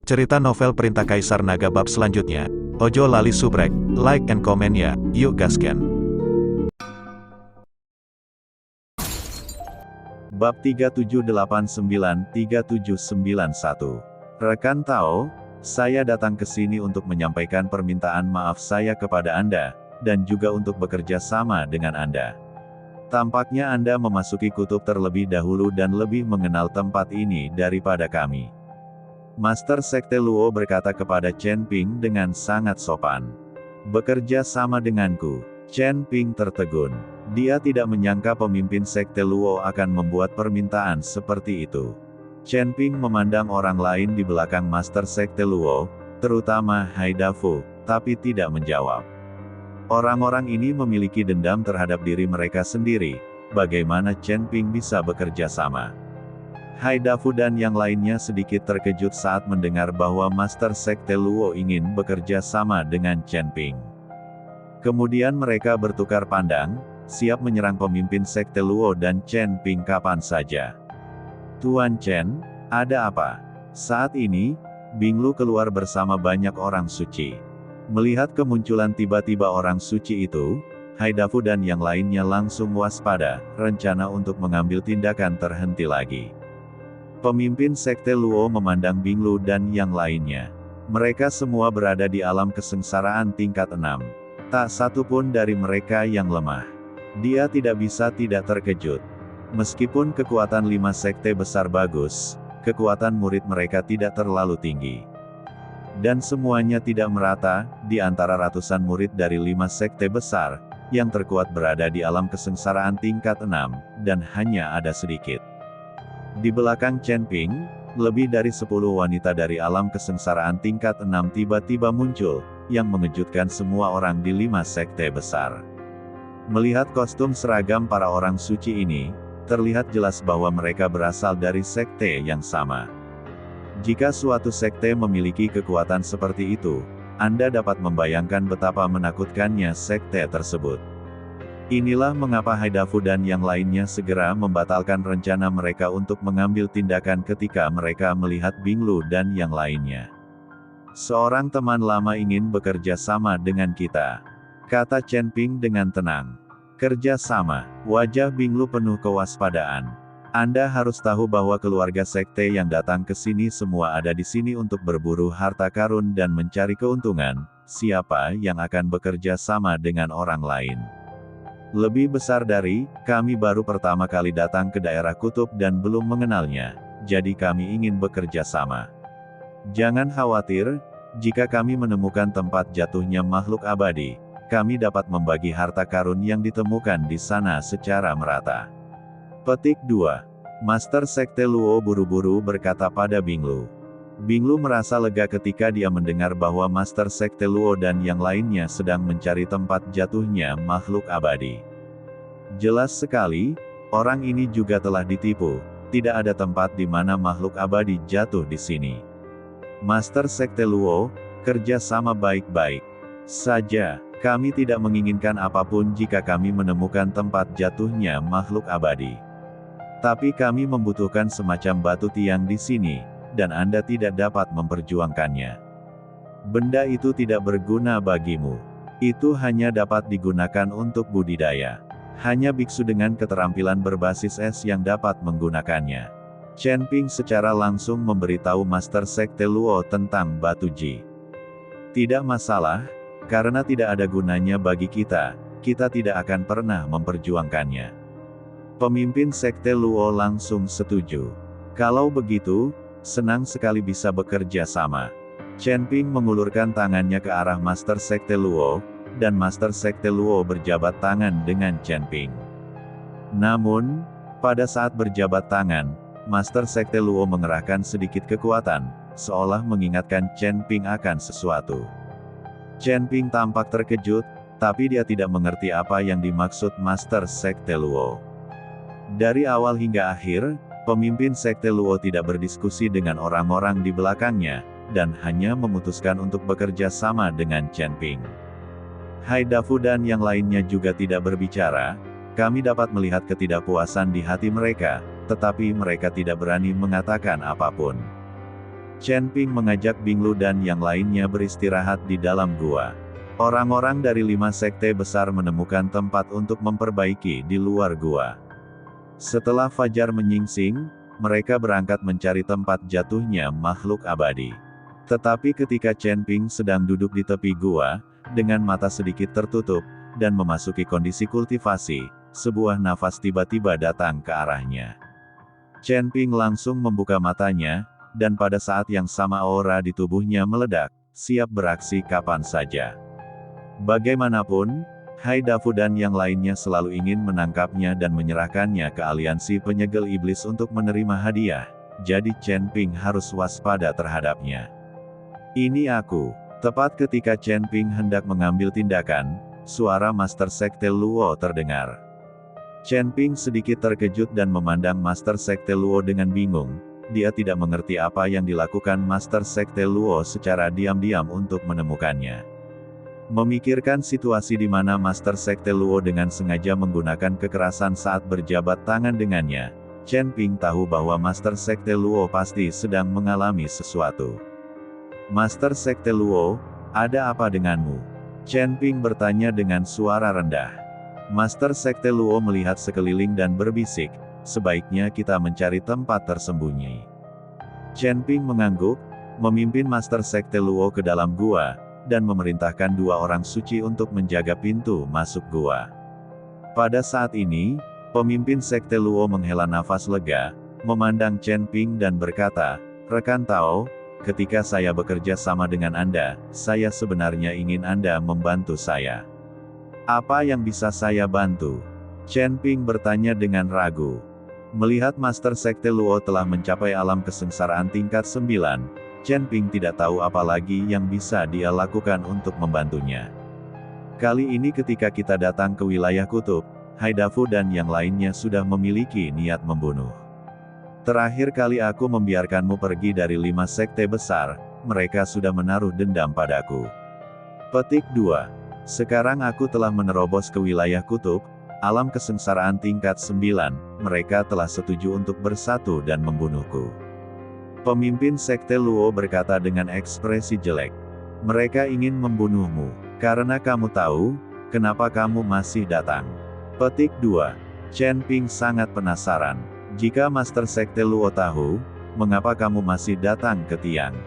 Cerita novel Perintah Kaisar Naga bab selanjutnya. Ojo lali subrek, like and comment ya, yuk gasken. Bab 3789-3791. Rekan Tao, saya datang ke sini untuk menyampaikan permintaan maaf saya kepada Anda, dan juga untuk bekerja sama dengan Anda. Tampaknya Anda memasuki kutub terlebih dahulu dan lebih mengenal tempat ini daripada kami. Master Sekte Luo berkata kepada Chen Ping dengan sangat sopan. Bekerja sama denganku. Chen Ping tertegun. Dia tidak menyangka pemimpin Sekte Luo akan membuat permintaan seperti itu. Chen Ping memandang orang lain di belakang Master Sekte Luo, terutama Haidafu, tapi tidak menjawab. Orang-orang ini memiliki dendam terhadap diri mereka sendiri. Bagaimana Chen Ping bisa bekerja sama? Haidafu dan yang lainnya sedikit terkejut saat mendengar bahwa Master Sekte Luo ingin bekerja sama dengan Chen Ping. Kemudian mereka bertukar pandang, siap menyerang pemimpin Sekte Luo dan Chen Ping kapan saja. Tuan Chen, ada apa? Saat ini, Binglu keluar bersama banyak orang suci. Melihat kemunculan tiba-tiba orang suci itu, Haidafu dan yang lainnya langsung waspada, rencana untuk mengambil tindakan terhenti lagi. Pemimpin Sekte Luo memandang Binglu dan yang lainnya. Mereka semua berada di alam kesengsaraan tingkat 6. Tak satu pun dari mereka yang lemah. Dia tidak bisa tidak terkejut. Meskipun kekuatan 5 sekte besar bagus, kekuatan murid mereka tidak terlalu tinggi. Dan semuanya tidak merata, di antara ratusan murid dari 5 sekte besar, yang terkuat berada di alam kesengsaraan tingkat 6, dan hanya ada sedikit. Di belakang Chen Ping, lebih dari 10 wanita dari alam kesengsaraan tingkat 6 tiba-tiba muncul, yang mengejutkan semua orang di 5 sekte besar. Melihat kostum seragam para orang suci ini, terlihat jelas bahwa mereka berasal dari sekte yang sama. Jika suatu sekte memiliki kekuatan seperti itu, Anda dapat membayangkan betapa menakutkannya sekte tersebut. Inilah mengapa Haidafu dan yang lainnya segera membatalkan rencana mereka untuk mengambil tindakan ketika mereka melihat Binglu dan yang lainnya. Seorang teman lama ingin bekerja sama dengan kita, kata Chen Ping dengan tenang. Kerja sama. Wajah Binglu penuh kewaspadaan. Anda harus tahu bahwa keluarga sekte yang datang ke sini semua ada di sini untuk berburu harta karun dan mencari keuntungan. Siapa yang akan bekerja sama dengan orang lain? Lebih besar dari, kami baru pertama kali datang ke daerah kutub dan belum mengenalnya, jadi kami ingin bekerja sama. Jangan khawatir, jika kami menemukan tempat jatuhnya makhluk abadi, kami dapat membagi harta karun yang ditemukan di sana secara merata. Petik 2. Master Sekte Luo buru-buru berkata pada Binglu. Binglu merasa lega ketika dia mendengar bahwa Master Sekte Luo dan yang lainnya sedang mencari tempat jatuhnya makhluk abadi. Jelas sekali, orang ini juga telah ditipu, tidak ada tempat di mana makhluk abadi jatuh di sini. Master Sekte Luo, kerja sama baik-baik saja, kami tidak menginginkan apapun jika kami menemukan tempat jatuhnya makhluk abadi. Tapi kami membutuhkan semacam batu tiang di sini, dan Anda tidak dapat memperjuangkannya. Benda itu tidak berguna bagimu. Itu hanya dapat digunakan untuk budidaya. Hanya biksu dengan keterampilan berbasis es yang dapat menggunakannya. Chen Ping secara langsung memberitahu Master Sekte Luo tentang batu ji. Tidak masalah, karena tidak ada gunanya bagi kita tidak akan pernah memperjuangkannya. Pemimpin Sekte Luo langsung setuju. Kalau begitu, senang sekali bisa bekerja sama. Chen Ping mengulurkan tangannya ke arah Master Sekte Luo, dan Master Sekte Luo berjabat tangan dengan Chen Ping. Namun, pada saat berjabat tangan, Master Sekte Luo mengerahkan sedikit kekuatan, seolah mengingatkan Chen Ping akan sesuatu. Chen Ping tampak terkejut, tapi dia tidak mengerti apa yang dimaksud Master Sekte Luo. Dari awal hingga akhir, pemimpin Sekte Luo tidak berdiskusi dengan orang-orang di belakangnya, dan hanya memutuskan untuk bekerja sama dengan Chen Ping. Haidafu dan yang lainnya juga tidak berbicara, kami dapat melihat ketidakpuasan di hati mereka, tetapi mereka tidak berani mengatakan apapun. Chen Ping mengajak Bing Lu dan yang lainnya beristirahat di dalam gua. Orang-orang dari 5 sekte besar menemukan tempat untuk memperbaiki di luar gua. Setelah fajar menyingsing, mereka berangkat mencari tempat jatuhnya makhluk abadi. Tetapi ketika Chen Ping sedang duduk di tepi gua, dengan mata sedikit tertutup, dan memasuki kondisi kultivasi, sebuah nafas tiba-tiba datang ke arahnya. Chen Ping langsung membuka matanya, dan pada saat yang sama aura di tubuhnya meledak, siap beraksi kapan saja. Bagaimanapun, Hai Dafu dan yang lainnya selalu ingin menangkapnya dan menyerahkannya ke aliansi penyegel iblis untuk menerima hadiah, jadi Chen Ping harus waspada terhadapnya. Ini aku. Tepat ketika Chen Ping hendak mengambil tindakan, suara Master Sekte Luo terdengar. Chen Ping sedikit terkejut dan memandang Master Sekte Luo dengan bingung. Dia tidak mengerti apa yang dilakukan Master Sekte Luo secara diam-diam untuk menemukannya. Memikirkan situasi di mana Master Sekte Luo dengan sengaja menggunakan kekerasan saat berjabat tangan dengannya, Chen Ping tahu bahwa Master Sekte Luo pasti sedang mengalami sesuatu. Master Sekte Luo, ada apa denganmu? Chen Ping bertanya dengan suara rendah. Master Sekte Luo melihat sekeliling dan berbisik, sebaiknya kita mencari tempat tersembunyi. Chen Ping mengangguk, memimpin Master Sekte Luo ke dalam gua, dan memerintahkan 2 orang suci untuk menjaga pintu masuk gua. Pada saat ini, pemimpin Sekte Luo menghela nafas lega, memandang Chen Ping dan berkata, "Rekan Tao, ketika saya bekerja sama dengan Anda, saya sebenarnya ingin Anda membantu saya. Apa yang bisa saya bantu?" Chen Ping bertanya dengan ragu. Melihat Master Sekte Luo telah mencapai alam kesengsaraan tingkat 9, Chen Ping tidak tahu apa lagi yang bisa dia lakukan untuk membantunya. Kali ini ketika kita datang ke wilayah kutub, Hai Dafu dan yang lainnya sudah memiliki niat membunuh. Terakhir kali aku membiarkanmu pergi dari 5 sekte besar, mereka sudah menaruh dendam padaku. Petik 2. Sekarang aku telah menerobos ke wilayah kutub, alam kesengsaraan tingkat 9, mereka telah setuju untuk bersatu dan membunuhku. Pemimpin Sekte Luo berkata dengan ekspresi jelek. Mereka ingin membunuhmu, karena kamu tahu, kenapa kamu masih datang. Petik 2. Chen Ping sangat penasaran. Jika Master Sekte Luo tahu, mengapa kamu masih datang ke Tiang?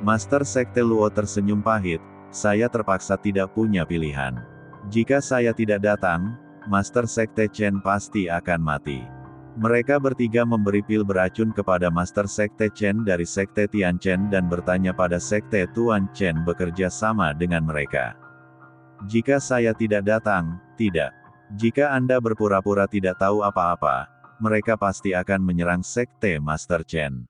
Master Sekte Luo tersenyum pahit, saya terpaksa tidak punya pilihan. Jika saya tidak datang, Master Sekte Chen pasti akan mati. Mereka bertiga memberi pil beracun kepada Master Sekte Chen dari Sekte Tian Chen dan bertanya pada Sekte Tuan Chen bekerja sama dengan mereka. Jika saya tidak datang, tidak. Jika Anda berpura-pura tidak tahu apa-apa, mereka pasti akan menyerang Sekte Master Chen.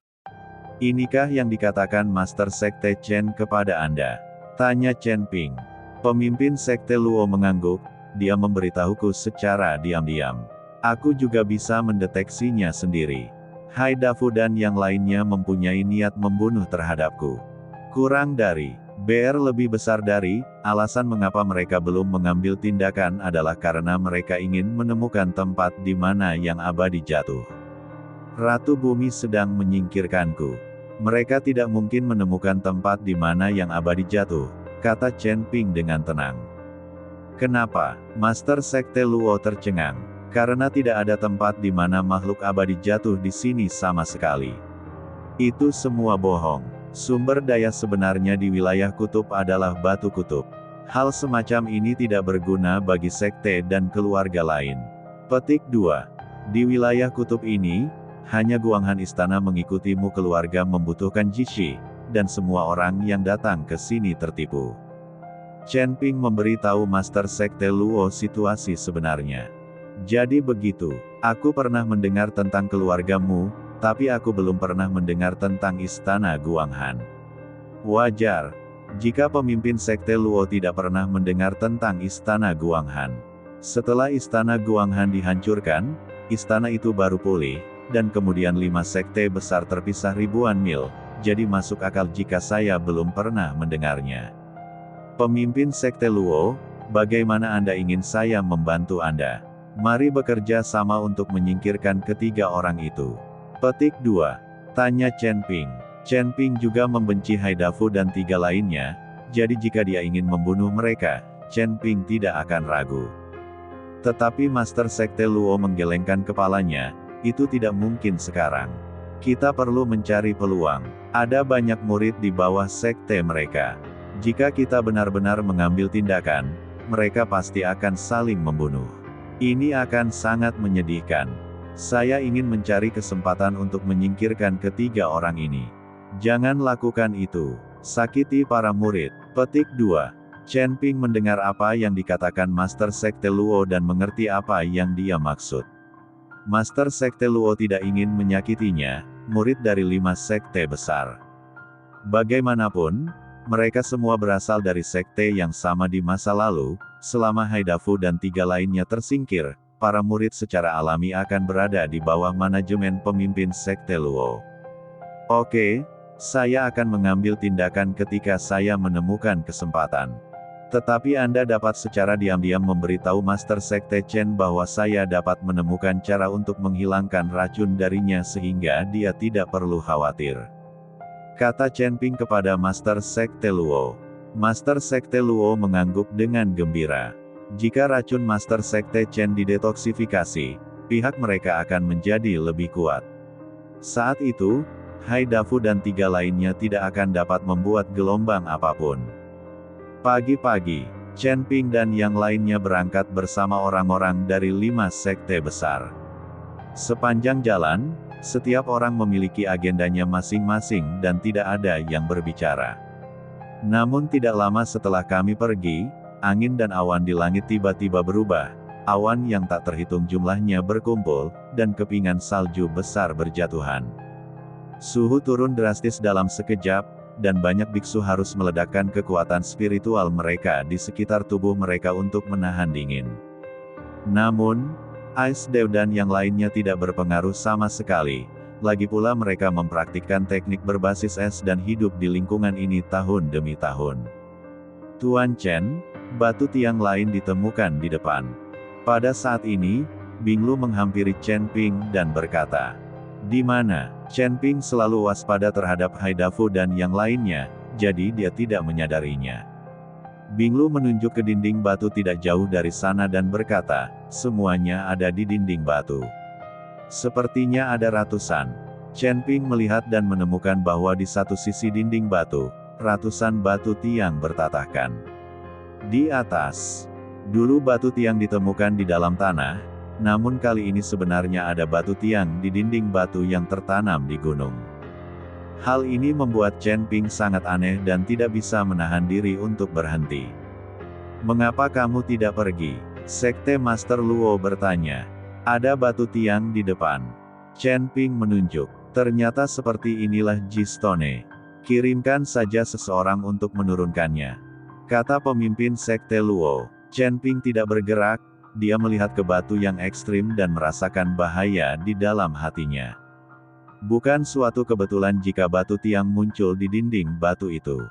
Inikah yang dikatakan Master Sekte Chen kepada Anda? Tanya Chen Ping. Pemimpin Sekte Luo mengangguk, dia memberitahuku secara diam-diam. Aku juga bisa mendeteksinya sendiri. Hai Dafu dan yang lainnya mempunyai niat membunuh terhadapku. Kurang dari, BR lebih besar dari, alasan mengapa mereka belum mengambil tindakan adalah karena mereka ingin menemukan tempat di mana yang abadi jatuh. Ratu Bumi sedang menyingkirkanku. Mereka tidak mungkin menemukan tempat di mana yang abadi jatuh, kata Chen Ping dengan tenang. Kenapa? Master Sekte Luo tercengang. Karena tidak ada tempat di mana makhluk abadi jatuh di sini sama sekali. Itu semua bohong. Sumber daya sebenarnya di wilayah kutub adalah batu kutub. Hal semacam ini tidak berguna bagi sekte dan keluarga lain. Petik 2. Di wilayah kutub ini, hanya Guanghan Istana mengikutimu keluarga membutuhkan Jishi, dan semua orang yang datang ke sini tertipu. Chen Ping memberitahu Master Sekte Luo situasi sebenarnya. Jadi begitu, aku pernah mendengar tentang keluargamu, tapi aku belum pernah mendengar tentang Istana Guanghan. Wajar, jika pemimpin Sekte Luo tidak pernah mendengar tentang Istana Guanghan. Setelah Istana Guanghan dihancurkan, istana itu baru pulih, dan kemudian 5 sekte besar terpisah ribuan mil, jadi masuk akal jika saya belum pernah mendengarnya. Pemimpin Sekte Luo, bagaimana Anda ingin saya membantu Anda? Mari bekerja sama untuk menyingkirkan ketiga orang itu. Petik 2. Tanya Chen Ping. Chen Ping juga membenci Haidafu dan 3 lainnya, jadi jika dia ingin membunuh mereka, Chen Ping tidak akan ragu. Tetapi Master Sekte Luo menggelengkan kepalanya, itu tidak mungkin sekarang. Kita perlu mencari peluang. Ada banyak murid di bawah sekte mereka. Jika kita benar-benar mengambil tindakan, mereka pasti akan saling membunuh. Ini akan sangat menyedihkan. Saya ingin mencari kesempatan untuk menyingkirkan ketiga orang ini. Jangan lakukan itu. Sakiti para murid. Petik 2. Chen Ping mendengar apa yang dikatakan Master Sekte Luo dan mengerti apa yang dia maksud. Master Sekte Luo tidak ingin menyakitinya, murid dari 5 sekte besar. Bagaimanapun, mereka semua berasal dari sekte yang sama di masa lalu. Selama Haidafu dan 3 lainnya tersingkir, para murid secara alami akan berada di bawah manajemen pemimpin Sekte Luo. Oke, saya akan mengambil tindakan ketika saya menemukan kesempatan. Tetapi Anda dapat secara diam-diam memberitahu Master Sekte Chen bahwa saya dapat menemukan cara untuk menghilangkan racun darinya sehingga dia tidak perlu khawatir. Kata Chen Ping kepada Master Sekte Luo. Master Sekte Luo mengangguk dengan gembira. Jika racun Master Sekte Chen didetoksifikasi, pihak mereka akan menjadi lebih kuat. Saat itu, Haidafu dan 3 lainnya tidak akan dapat membuat gelombang apapun. Pagi-pagi, Chen Ping dan yang lainnya berangkat bersama orang-orang dari 5 sekte besar. Sepanjang jalan, setiap orang memiliki agendanya masing-masing dan tidak ada yang berbicara. Namun tidak lama setelah kami pergi, angin dan awan di langit tiba-tiba berubah. Awan yang tak terhitung jumlahnya berkumpul, dan kepingan salju besar berjatuhan. Suhu turun drastis dalam sekejap, dan banyak biksu harus meledakkan kekuatan spiritual mereka di sekitar tubuh mereka untuk menahan dingin. Namun, Ice Dew dan yang lainnya tidak berpengaruh sama sekali. Lagi pula mereka mempraktikkan teknik berbasis es dan hidup di lingkungan ini tahun demi tahun. Tuan Chen, batu tiang lain ditemukan di depan. Pada saat ini, Binglu menghampiri Chen Ping dan berkata, "Di mana?" Chen Ping selalu waspada terhadap Haidafu dan yang lainnya, jadi dia tidak menyadarinya. Binglu menunjuk ke dinding batu tidak jauh dari sana dan berkata, "Semuanya ada di dinding batu." Sepertinya ada ratusan. Chen Ping melihat dan menemukan bahwa di satu sisi dinding batu, ratusan batu tiang bertatahkan. Di atas, dulu batu tiang ditemukan di dalam tanah, namun kali ini sebenarnya ada batu tiang di dinding batu yang tertanam di gunung. Hal ini membuat Chen Ping sangat aneh dan tidak bisa menahan diri untuk berhenti. "Mengapa kamu tidak pergi?" Sekte Master Luo bertanya. "Ada batu tiang di depan." Chen Ping menunjuk. "Ternyata seperti inilah Jistone. Kirimkan saja seseorang untuk menurunkannya," kata pemimpin Sekte Luo. Chen Ping tidak bergerak. Dia melihat ke batu yang ekstrim dan merasakan bahaya di dalam hatinya. Bukan suatu kebetulan jika batu tiang muncul di dinding batu itu.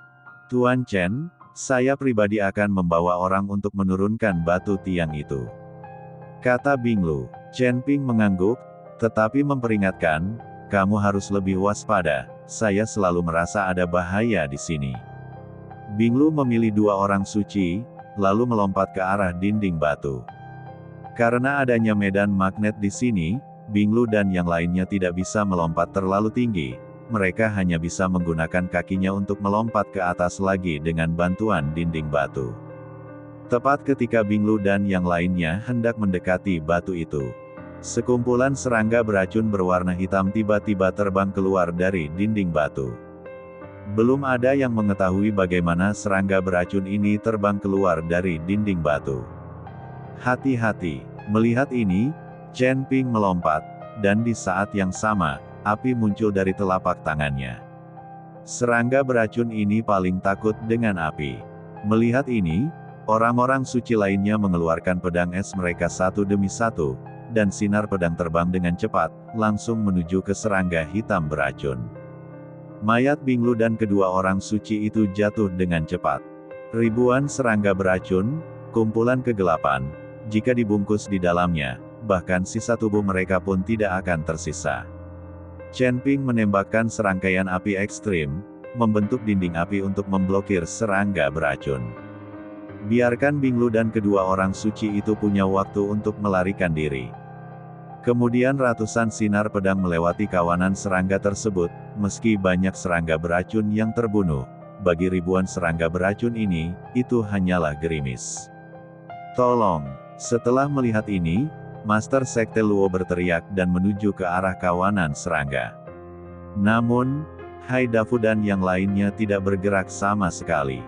"Tuan Chen, saya pribadi akan membawa orang untuk menurunkan batu tiang itu," kata Binglu. Chen Ping mengangguk, tetapi memperingatkan, "Kamu harus lebih waspada, saya selalu merasa ada bahaya di sini." Binglu memilih 2 orang suci, lalu melompat ke arah dinding batu. Karena adanya medan magnet di sini, Binglu dan yang lainnya tidak bisa melompat terlalu tinggi. Mereka hanya bisa menggunakan kakinya untuk melompat ke atas lagi dengan bantuan dinding batu. Tepat ketika Binglu dan yang lainnya hendak mendekati batu itu, sekumpulan serangga beracun berwarna hitam tiba-tiba terbang keluar dari dinding batu. Belum ada yang mengetahui bagaimana serangga beracun ini terbang keluar dari dinding batu. Hati-hati. Melihat ini, Chen Ping melompat, dan di saat yang sama, api muncul dari telapak tangannya. Serangga beracun ini paling takut dengan api. Melihat ini, orang-orang suci lainnya mengeluarkan pedang es mereka satu demi satu, dan sinar pedang terbang dengan cepat, langsung menuju ke serangga hitam beracun. Mayat Binglu dan kedua orang suci itu jatuh dengan cepat. Ribuan serangga beracun, kumpulan kegelapan, jika dibungkus di dalamnya, bahkan sisa tubuh mereka pun tidak akan tersisa. Chen Ping menembakkan serangkaian api ekstrim, membentuk dinding api untuk memblokir serangga beracun. Biarkan Binglu dan kedua orang suci itu punya waktu untuk melarikan diri. Kemudian ratusan sinar pedang melewati kawanan serangga tersebut, meski banyak serangga beracun yang terbunuh. Bagi ribuan serangga beracun ini, itu hanyalah gerimis. Tolong! Setelah melihat ini, Master Sekte Luo berteriak dan menuju ke arah kawanan serangga. Namun, Haidafu dan yang lainnya tidak bergerak sama sekali.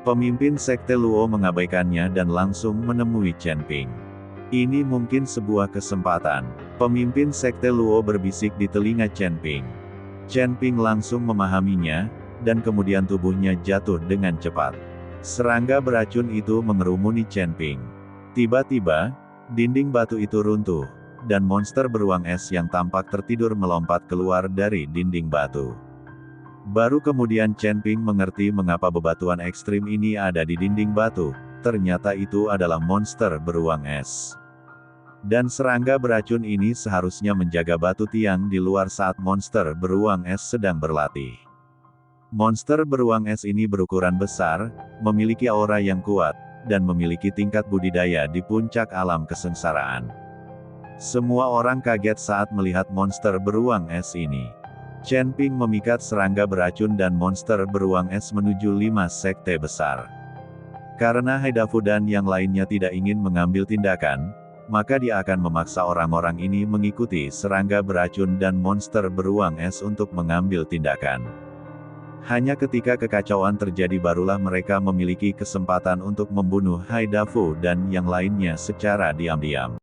Pemimpin Sekte Luo mengabaikannya dan langsung menemui Chen Ping. Ini mungkin sebuah kesempatan. Pemimpin Sekte Luo berbisik di telinga Chen Ping. Chen Ping langsung memahaminya, dan kemudian tubuhnya jatuh dengan cepat. Serangga beracun itu mengerumuni Chen Ping. Tiba-tiba, dinding batu itu runtuh, dan monster beruang es yang tampak tertidur melompat keluar dari dinding batu. Baru kemudian Chen Ping mengerti mengapa bebatuan ekstrim ini ada di dinding batu, ternyata itu adalah monster beruang es. Dan serangga beracun ini seharusnya menjaga batu tiang di luar saat monster beruang es sedang berlatih. Monster beruang es ini berukuran besar, memiliki aura yang kuat, dan memiliki tingkat budidaya di puncak alam kesengsaraan. Semua orang kaget saat melihat monster beruang es ini. Chen Ping memikat serangga beracun dan monster beruang es menuju 5 sekte besar. Karena Haidafu dan yang lainnya tidak ingin mengambil tindakan, maka dia akan memaksa orang-orang ini mengikuti serangga beracun dan monster beruang es untuk mengambil tindakan. Hanya ketika kekacauan terjadi barulah mereka memiliki kesempatan untuk membunuh Haidafu dan yang lainnya secara diam-diam.